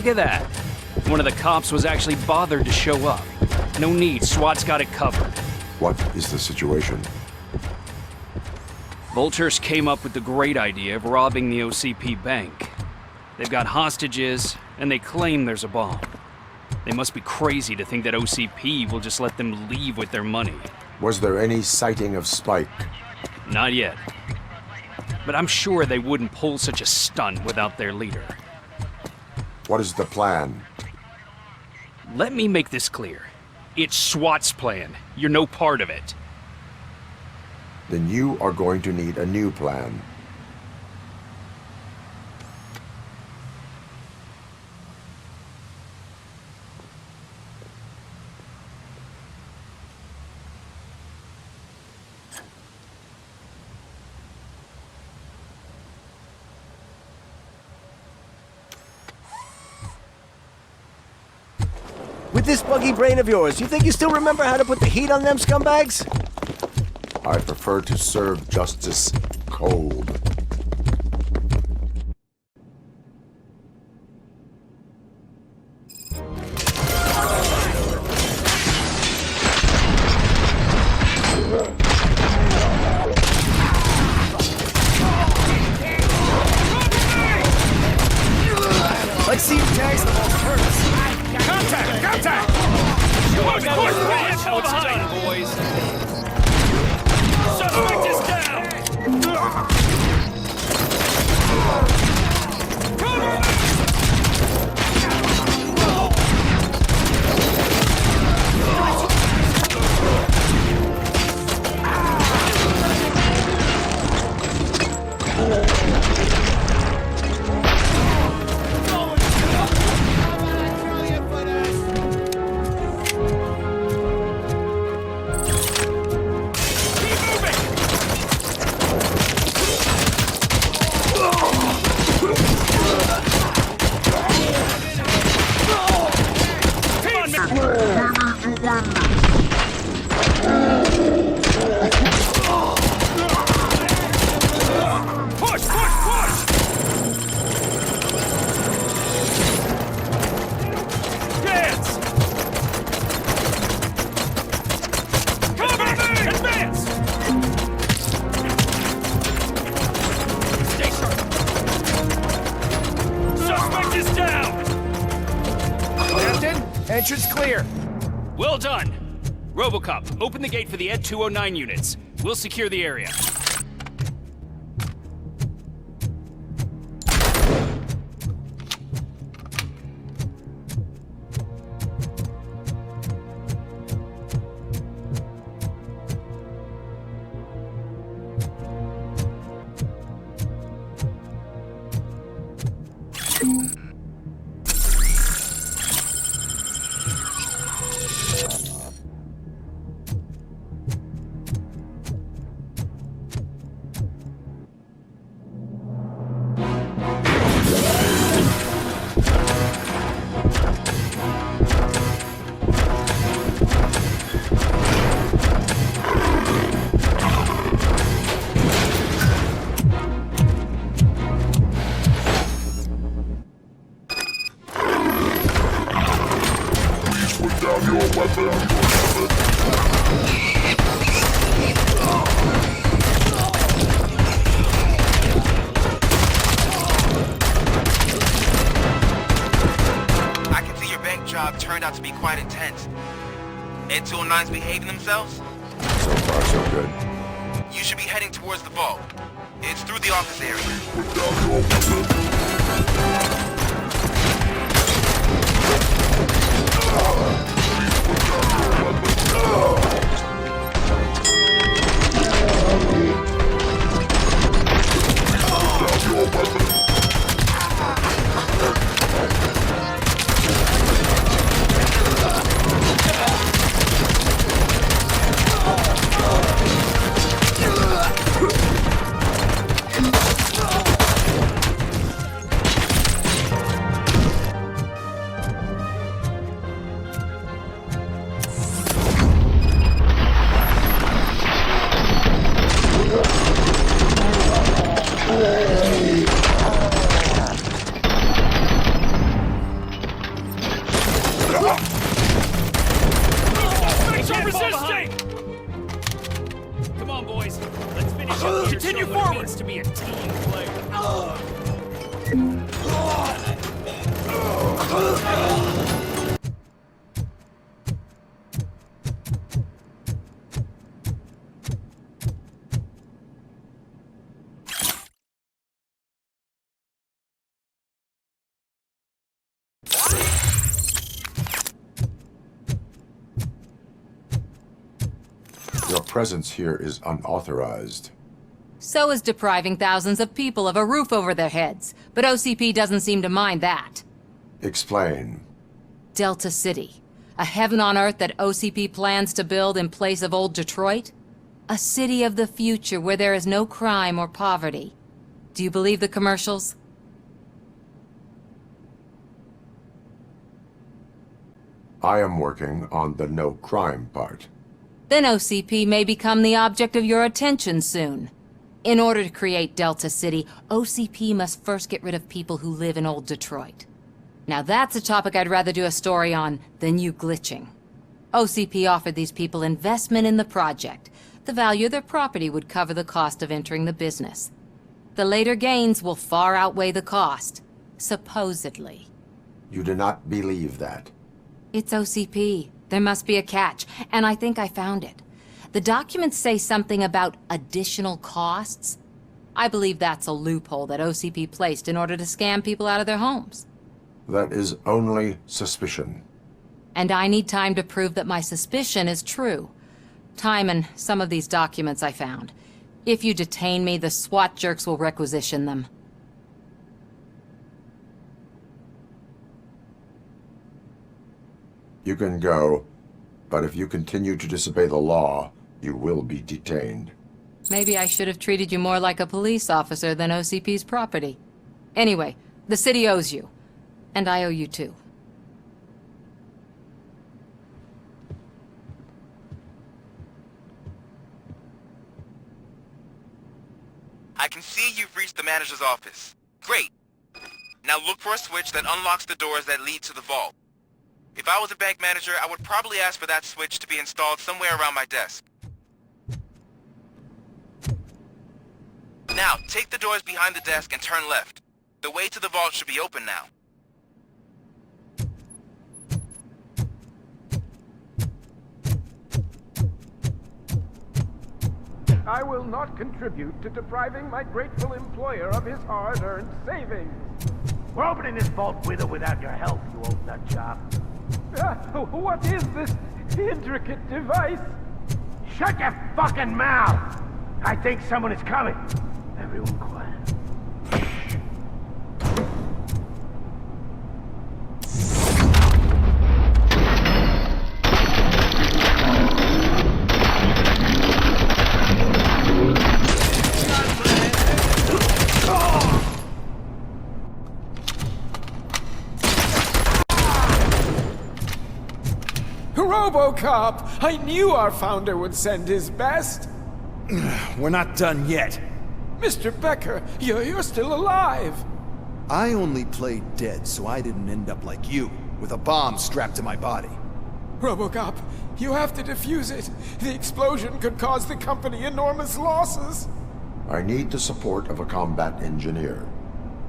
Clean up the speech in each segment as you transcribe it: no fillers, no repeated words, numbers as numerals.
Look at that. One of the cops was actually bothered to show up. No need, SWAT's got it covered. What is the situation? Vultures came up with the great idea of robbing the OCP bank. They've got hostages, and they claim there's a bomb. They must be crazy to think that OCP will just let them leave with their money. Was there any sighting of Spike? Not yet. But I'm sure they wouldn't pull such a stunt without their leader. What is the plan? Let me make this clear. It's SWAT's plan. You're no part of it. Then you are going to need a new plan. With this buggy brain of yours, you think you still remember how to put the heat on them scumbags? I prefer to serve justice cold. Let's see who tags the most first. Contact! Contact! Push, that's how it's done, boys. Suspect is down! Entrance clear. Well done. Robocop, open the gate for the Ed 209 units. We'll secure the area. Turned out to be quite intense. Ed 209's behaving themselves? So far, so good. You should be heading towards the vault. It's through the office area. Put down your weapon. Suspects are resisting! Come on, boys. Let's finish up. Continue forward. It means to be a team player. Your presence here is unauthorized. So is depriving thousands of people of a roof over their heads. But OCP doesn't seem to mind that. Explain. Delta City. A heaven on earth that OCP plans to build in place of old Detroit? A city of the future where there is no crime or poverty. Do you believe the commercials? I am working on the no crime part. Then OCP may become the object of your attention soon. In order to create Delta City, OCP must first get rid of people who live in old Detroit. Now that's a topic I'd rather do a story on than you glitching. OCP offered these people investment in the project. The value of their property would cover the cost of entering the business. The later gains will far outweigh the cost, supposedly. You do not believe that. It's OCP. There must be a catch, and I think I found it. The documents say something about additional costs. I believe that's a loophole that OCP placed in order to scam people out of their homes. That is only suspicion. And I need time to prove that my suspicion is true. Time and some of these documents I found. If you detain me, the SWAT jerks will requisition them. You can go, but if you continue to disobey the law, you will be detained. Maybe I should have treated you more like a police officer than OCP's property. Anyway, the city owes you. And I owe you too. I can see you've reached the manager's office. Great. Now look for a switch that unlocks the doors that lead to the vault. If I was a bank manager, I would probably ask for that switch to be installed somewhere around my desk. Now, take the doors behind the desk and turn left. The way to the vault should be open now. I will not contribute to depriving my grateful employer of his hard-earned savings. We're opening this vault with or without your help, you old nutjob. What is this intricate device? Shut your fucking mouth! I think someone is coming. Everyone quiet. Robocop! I knew our founder would send his best! We're not done yet. Mr. Becker, you're still alive! I only played dead so I didn't end up like you, with a bomb strapped to my body. Robocop, you have to defuse it. The explosion could cause the company enormous losses. I need the support of a combat engineer.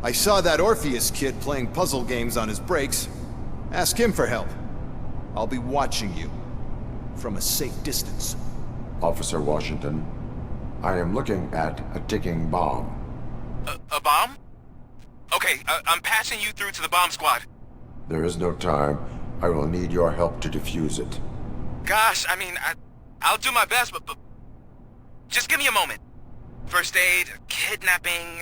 I saw that Orpheus kid playing puzzle games on his breaks. Ask him for help. I'll be watching you. From a safe distance. Officer Washington, I am looking at a ticking bomb. A bomb? Okay, I'm passing you through to the bomb squad. There is no time. I will need your help to defuse it. Gosh, I mean, I'll do my best, but just give me a moment. First aid, kidnapping...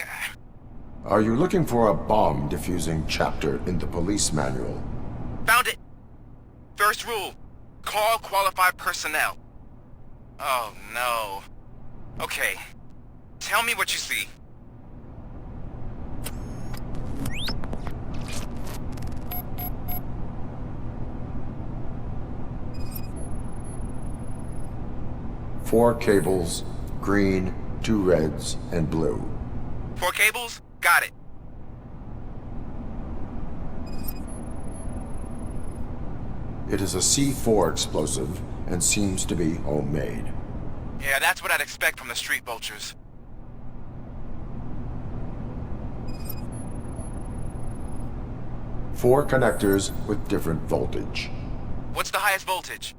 Are you looking for a bomb defusing chapter in the police manual? Found it! First rule, call qualified personnel. Oh no. Okay, tell me what you see. Four cables, green, 2 reds, and blue. 4 cables? Got it. It is a C4 explosive and seems to be homemade. Yeah, that's what I'd expect from the street vultures. Four connectors with different voltage. What's the highest voltage?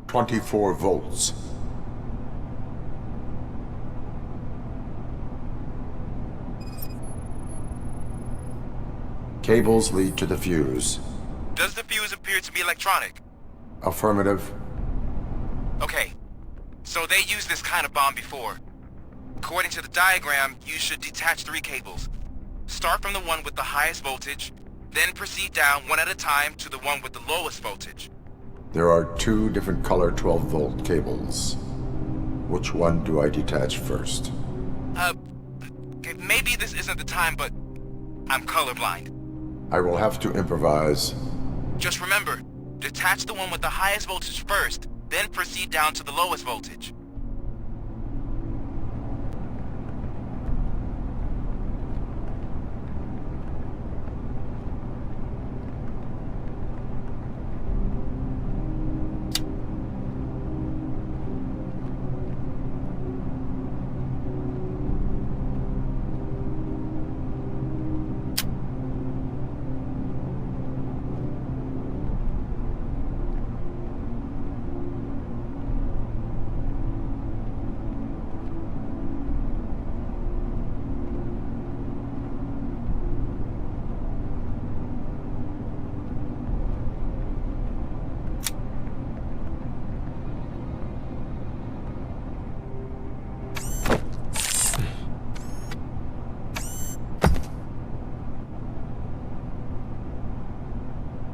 24 volts. Cables lead to the fuse. Does the fuse appear to be electronic? Affirmative. Okay, so they used this kind of bomb before. According to the diagram, you should detach 3 cables. Start from the one with the highest voltage, then proceed down one at a time to the one with the lowest voltage. There are 2 different color 12-volt cables. Which one do I detach first? Okay, maybe this isn't the time, but I'm colorblind. I will have to improvise. Just remember, detach the one with the highest voltage first, then proceed down to the lowest voltage.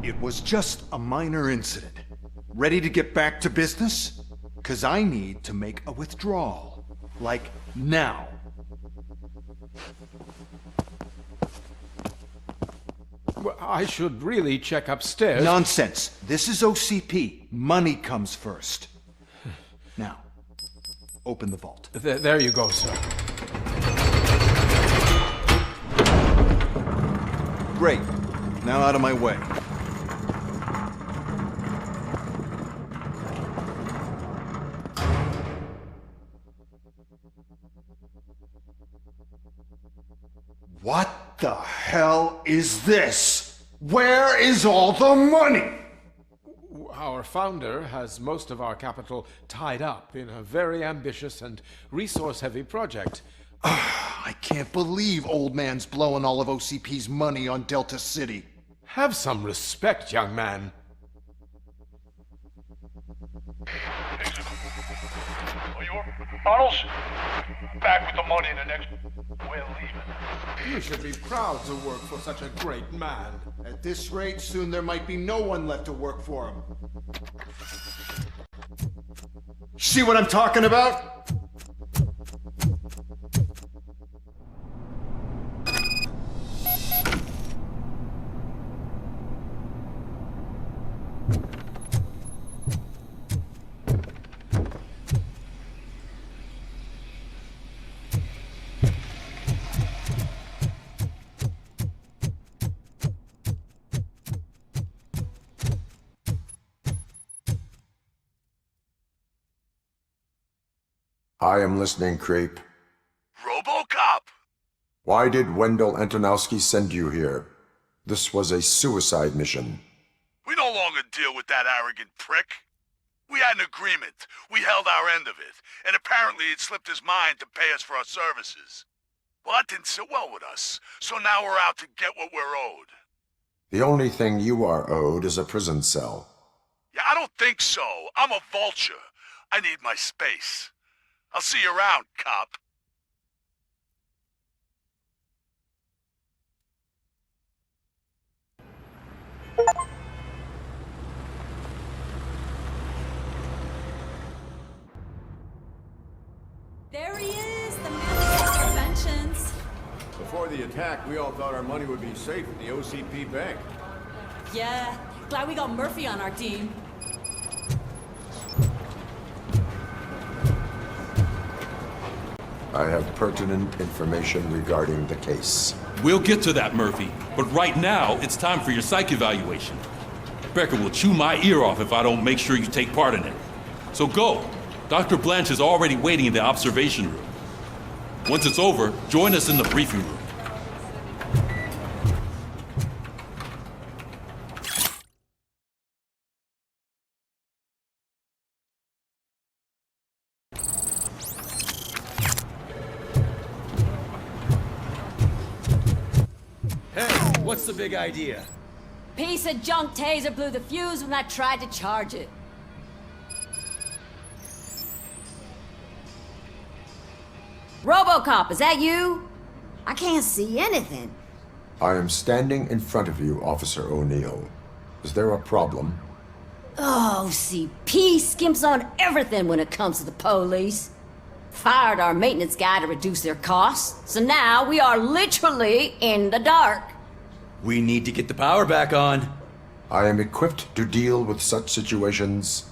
It was just a minor incident. Ready to get back to business? 'Cause I need to make a withdrawal. Like, now. Well, I should really check upstairs. Nonsense. This is OCP. Money comes first. Now, open the vault. There you go, sir. Great. Now out of my way. What the hell is this? Where is all the money? Our founder has most of our capital tied up in a very ambitious and resource-heavy project. I can't believe old man's blowing all of OCP's money on Delta City. Have some respect, young man. Arnold's back with the money in the next... We're leaving. You should be proud to work for such a great man. At this rate, soon there might be no one left to work for him. See what I'm talking about? I am listening, Creep. Robocop! Why did Wendell Antonowski send you here? This was a suicide mission. We no longer deal with that arrogant prick. We had an agreement. We held our end of it. And apparently it slipped his mind to pay us for our services. Well, that didn't sit well with us. So now we're out to get what we're owed. The only thing you are owed is a prison cell. Yeah, I don't think so. I'm a vulture. I need my space. I'll see you around, cop. There he is, the man of preventions. Before the attack, we all thought our money would be safe at the OCP bank. Yeah, glad we got Murphy on our team. I have pertinent information regarding the case. We'll get to that, Murphy. But right now, it's time for your psych evaluation. Becker will chew my ear off if I don't make sure you take part in it. So go. Dr. Blanche is already waiting in the observation room. Once it's over, join us in the briefing room. Hey, what's the big idea? Piece of junk taser blew the fuse when I tried to charge it. Robocop, is that you? I can't see anything. I am standing in front of you, Officer O'Neill. Is there a problem? Oh, OCP skimps on everything when it comes to the police. Fired our maintenance guy to reduce their costs, so now we are literally in the dark. We need to get the power back on. I am equipped to deal with such situations.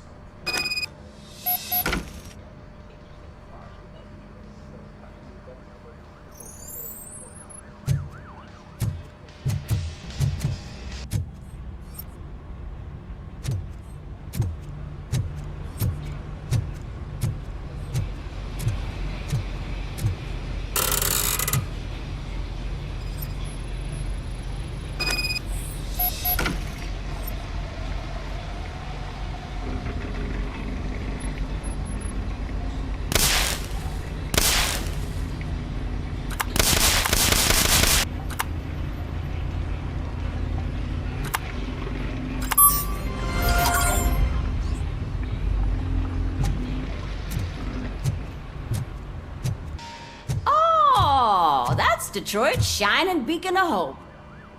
Oh, that's Detroit's shining beacon of hope.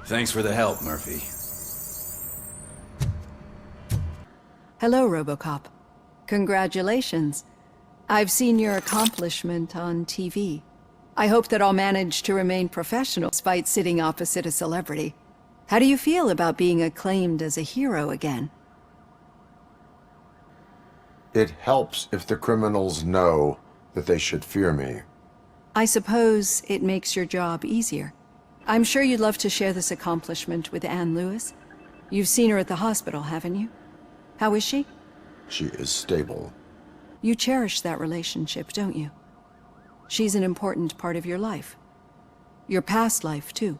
Thanks for the help, Murphy. Hello, Robocop. Congratulations. I've seen your accomplishment on TV. I hope that I'll manage to remain professional despite sitting opposite a celebrity. How do you feel about being acclaimed as a hero again? It helps if the criminals know that they should fear me. I suppose it makes your job easier. I'm sure you'd love to share this accomplishment with Anne Lewis. You've seen her at the hospital, haven't you? How is she? She is stable. You cherish that relationship, don't you? She's an important part of your life. Your past life, too.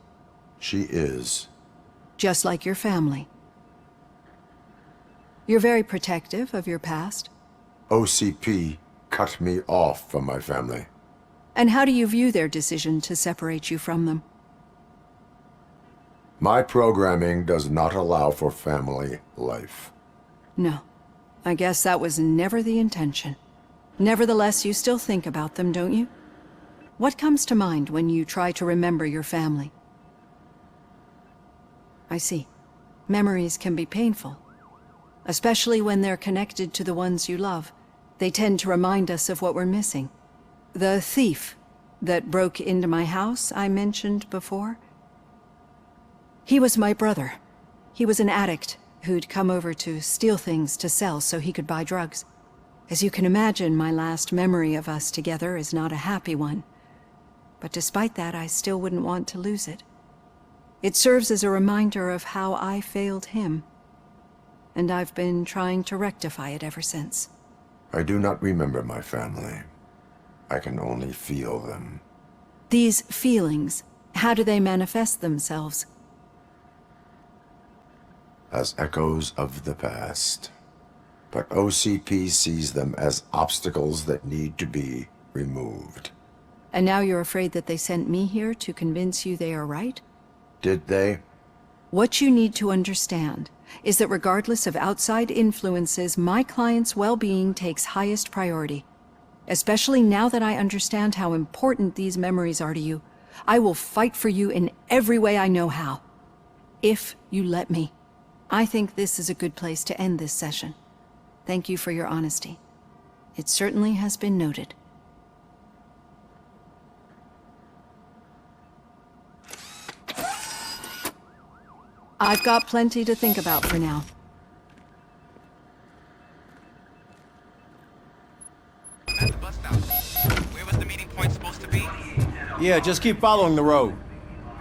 She is. Just like your family. You're very protective of your past. OCP cut me off from my family. And how do you view their decision to separate you from them? My programming does not allow for family life. No. I guess that was never the intention. Nevertheless, you still think about them, don't you? What comes to mind when you try to remember your family? I see. Memories can be painful. Especially when they're connected to the ones you love. They tend to remind us of what we're missing. The thief that broke into my house I mentioned before? He was my brother. He was an addict who'd come over to steal things to sell so he could buy drugs. As you can imagine, my last memory of us together is not a happy one. But despite that, I still wouldn't want to lose it. It serves as a reminder of how I failed him. And I've been trying to rectify it ever since. I do not remember my family. I can only feel them. These feelings, how do they manifest themselves? As echoes of the past. But OCP sees them as obstacles that need to be removed. And now you're afraid that they sent me here to convince you they are right? Did they? What you need to understand is that regardless of outside influences, my client's well-being takes highest priority. Especially now that I understand how important these memories are to you, I will fight for you in every way I know how. If you let me. I think this is a good place to end this session. Thank you for your honesty. It certainly has been noted. I've got plenty to think about for now. At the bus stop. Where was the meeting point supposed to be? Yeah, just keep following the road.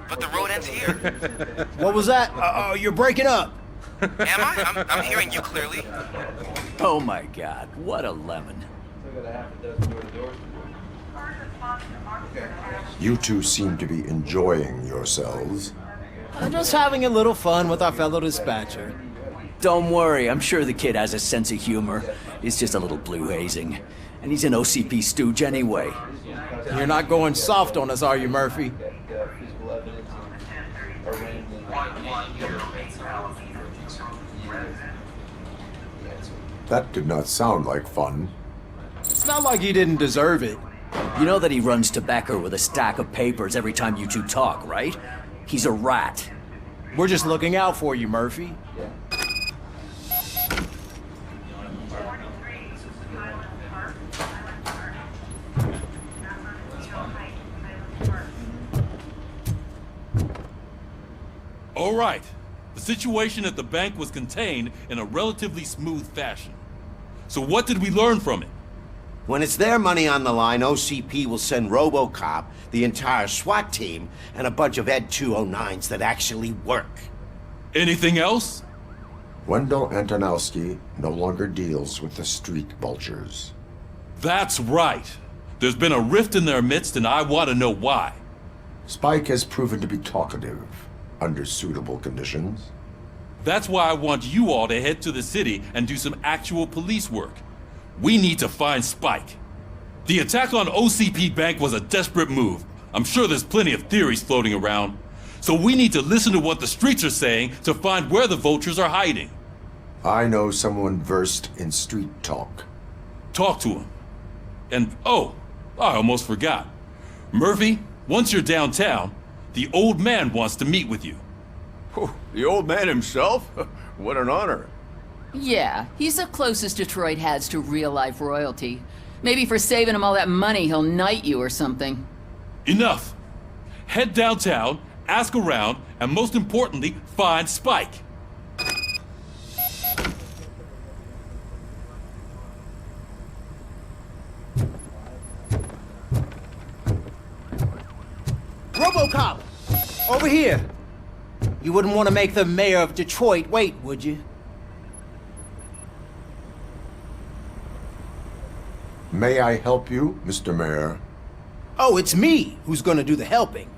But the road ends here. What was that? You're breaking up. Am I? I'm hearing you clearly. Oh my god, what a lemon. You two seem to be enjoying yourselves. I'm just having a little fun with our fellow dispatcher. Don't worry, I'm sure the kid has a sense of humor. He's just a little blue hazing. And he's an OCP stooge anyway. You're not going soft on us, are you, Murphy? That did not sound like fun. It's not like he didn't deserve it. You know that he runs tobacco with a stack of papers every time you two talk, right? He's a rat. We're just looking out for you, Murphy. All right. The situation at the bank was contained in a relatively smooth fashion. So what did we learn from it? When it's their money on the line, OCP will send Robocop, the entire SWAT team, and a bunch of Ed 209s that actually work. Anything else? Wendell Antonowski no longer deals with the street vultures. That's right. There's been a rift in their midst, and I want to know why. Spike has proven to be talkative under suitable conditions. That's why I want you all to head to the city and do some actual police work. We need to find Spike. The attack on OCP Bank was a desperate move. I'm sure there's plenty of theories floating around. So we need to listen to what the streets are saying to find where the vultures are hiding. I know someone versed in street talk. Talk to him. And, oh, I almost forgot. Murphy, once you're downtown, the old man wants to meet with you. Oh, the old man himself? What an honor. Yeah, he's the closest Detroit has to real-life royalty. Maybe for saving him all that money, he'll knight you or something. Enough. Head downtown, ask around, and most importantly, find Spike. Robocop! Over here! You wouldn't want to make the mayor of Detroit wait, would you? May I help you, Mr. Mayor? Oh, it's me who's gonna do the helping.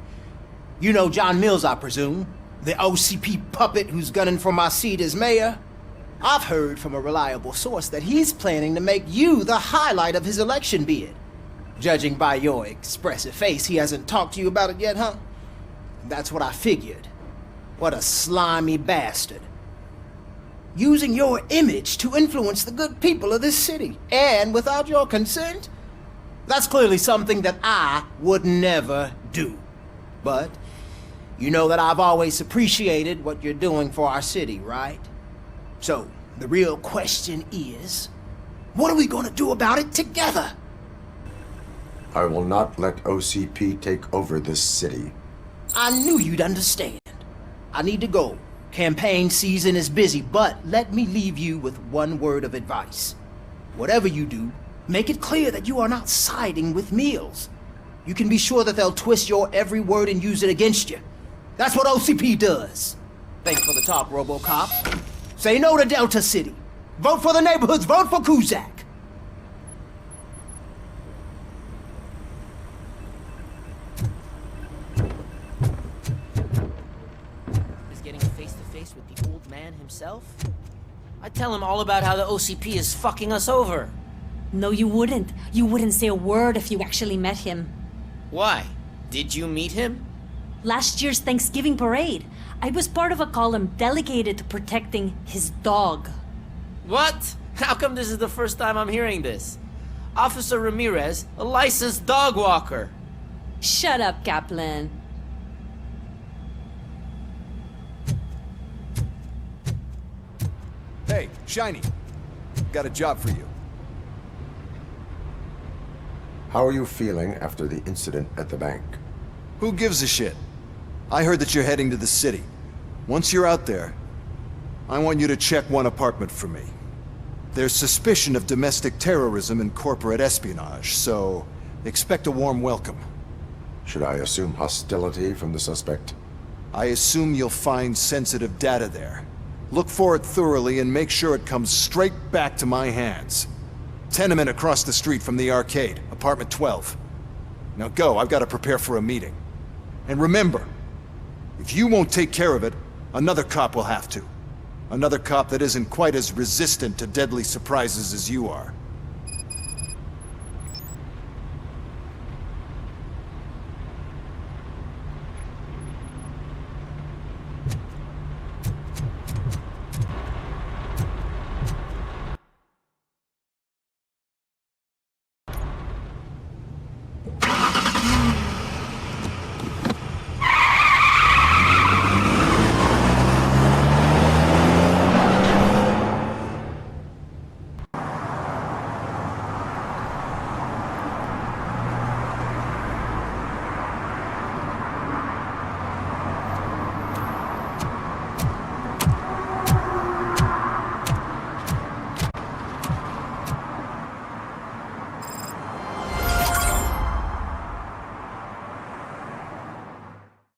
You know John Mills, I presume? The OCP puppet who's gunning for my seat as mayor? I've heard from a reliable source that he's planning to make you the highlight of his election bid. Judging by your expressive face, he hasn't talked to you about it yet, huh? That's what I figured. What a slimy bastard. Using your image to influence the good people of this city, and without your consent? That's clearly something that I would never do. But you know that I've always appreciated what you're doing for our city, right? So, the real question is, what are we gonna do about it together? I will not let OCP take over this city. I knew you'd understand. I need to go. Campaign season is busy, but let me leave you with one word of advice. Whatever you do, make it clear that you are not siding with Mills. You can be sure that they'll twist your every word and use it against you. That's what OCP does. Thanks for the talk, Robocop. Say no to Delta City. Vote for the neighborhoods. Vote for Kuzak. With the old man himself? I'd tell him all about how the OCP is fucking us over. No, you wouldn't. You wouldn't say a word if you actually met him. Why? Did you meet him? Last year's Thanksgiving parade, I was part of a column delegated to protecting his dog. What? How come this is the first time I'm hearing this? Officer Ramirez, a licensed dog walker. Shut up, Kaplan. Hey, Shiny. Got a job for you. How are you feeling after the incident at the bank? Who gives a shit? I heard that you're heading to the city. Once you're out there, I want you to check one apartment for me. There's suspicion of domestic terrorism and corporate espionage, so expect a warm welcome. Should I assume hostility from the suspect? I assume you'll find sensitive data there. Look for it thoroughly and make sure it comes straight back to my hands. Tenement across the street from the arcade, apartment 12. Now go, I've got to prepare for a meeting. And remember, if you won't take care of it, another cop will have to. Another cop that isn't quite as resistant to deadly surprises as you are.